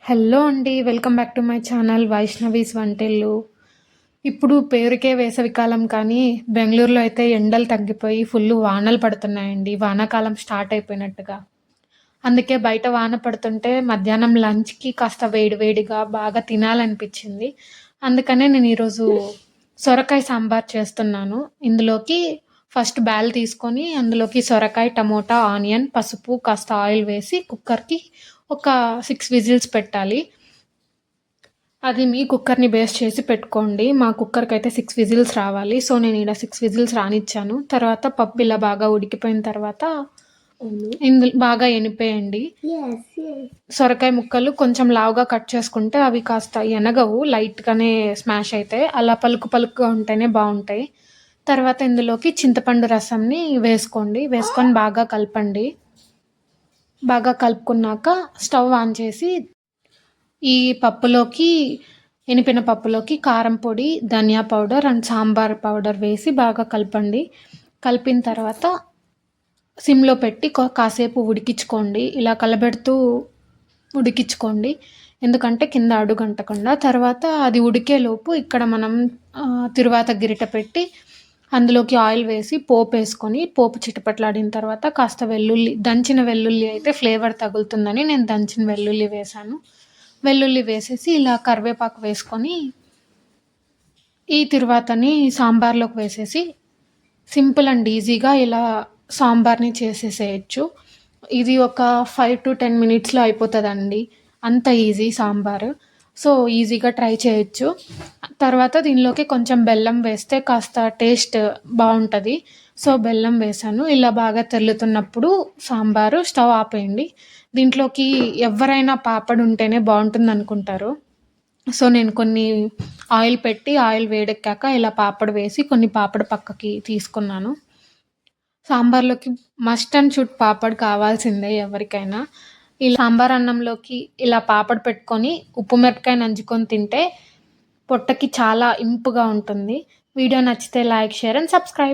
Hello అండి. Welcome back to my channel Vaishnavi's Vantillu. ఇప్పుడు పేరుకే వేసవికాలం కానీ బెంగుళూరులో అయితే ఎండలు తగ్గిపోయి ఫుల్లు వానలు పడుతున్నాయండి. వానాకాలం స్టార్ట్ అయిపోయినట్టుగా. అందుకే బయట వాన పడుతుంటే మధ్యాహ్నం లంచ్‌కి కాస్త వేడి వేడిగా బాగా తినాలనిపించింది. అందుకనే నేను ఈరోజు సొరకాయ సాంబార్ చేస్తున్నాను. ఇందులోకి ఫస్ట్ బ్యాల్ తీసుకొని అందులోకి సొరకాయ, టమోటా, ఆనియన్, పసుపు, కాస్త ఆయిల్ వేసి కుక్కర్‌కి ఒక 6 విజిల్స్ పెట్టాలి. అది మీ కుక్కర్‌ని బేస్ చేసి పెట్టుకోండి. మా కుక్కర్‌కైతే 6 విజిల్స్ రావాలి. సో, నేను ఈడ 6 విజిల్స్ రానిచ్చాను. తర్వాత పప్పు ఇలా బాగా ఉడికిపోయిన తర్వాత బాగా ఎనిపేయండి. సొరకాయ ముక్కలు కొంచెం లావుగా కట్ చేసుకుంటే అవి కాస్త ఎనగవు. లైట్‌గానే స్మాష్ అయితాయి. అలా పలుకు పలుకుగా ఉంటేనే బావుంటాయి. తర్వాత ఇందులోకి చింతపండు రసంని వేసుకోండి. వేసుకొని బాగా కలపండి. బాగా కలుపుకున్నాక స్టవ్ ఆన్ చేసి ఈ పప్పులోకి ఎనిపిన పప్పులోకి కారం పొడి, ధనియా పౌడర్ అండ్ సాంబార్ పౌడర్ వేసి బాగా కలపండి. కలిపిన తర్వాత సిమ్‌లో పెట్టి కాసేపు ఉడికించుకోండి. ఇలా కలబెడుతూ ఉడికించుకోండి. ఎందుకంటే కింద అడుగంటకుండా. తర్వాత అది ఉడికేలోపు ఇక్కడ మనం తిరువాత గిరిట పెట్టి అందులోకి ఆయిల్ వేసి పోపేసుకొని పోపు చిటపట్లాడిన తర్వాత కాస్త దంచిన వెల్లుల్లి అయితే ఫ్లేవర్ తగులుతుందని నేను దంచిన వెల్లుల్లి వేశాను. వెల్లుల్లి వేసేసి ఇలా కరివేపాకు వేసుకొని ఈ తిరువాతని సాంబార్లోకి వేసేసి సింపుల్ అండ్ ఈజీగా ఇలా సాంబార్ని చేసేసేయచ్చు. ఇది ఒక 5-10 మినిట్స్‌లో అయిపోతుందండి. అంత ఈజీ సాంబారు. సో, ఈజీగా ట్రై చేయొచ్చు. తర్వాత దీనిలోకి కొంచెం బెల్లం వేస్తే కాస్త టేస్ట్ బావుంటది. సో, బెల్లం వేశాను. ఇలా బాగా తెల్లుతున్నప్పుడు సాంబారు స్టవ్ ఆపేయండి. దీంట్లోకి ఎవ్వరైనా పాపడ్ ఉంటేనే బావుంటుందనుకుంటారు. సో, నేను కొన్ని ఆయిల్ పెట్టి ఆయిల్ వేడెక్కాక ఇలా పాపడ్ వేసి కొన్ని పాపడ్ పక్కకి తీసుకున్నాను. సాంబార్లోకి మస్ట్ అండ్ షుడ్ పాపడ్ కావాల్సిందే ఎవరికైనా. ఈ సాంబార్ అన్నంలోకి ఇలా పాపడ్ పెట్టుకొని ఉప్పు మిరపకాయ నంజుకొని తింటే పొట్టకి చాలా ఇంపుగా ఉంటుంది. వీడియో నచ్చితే లైక్, షేర్ అండ్ సబ్స్క్రైబ్.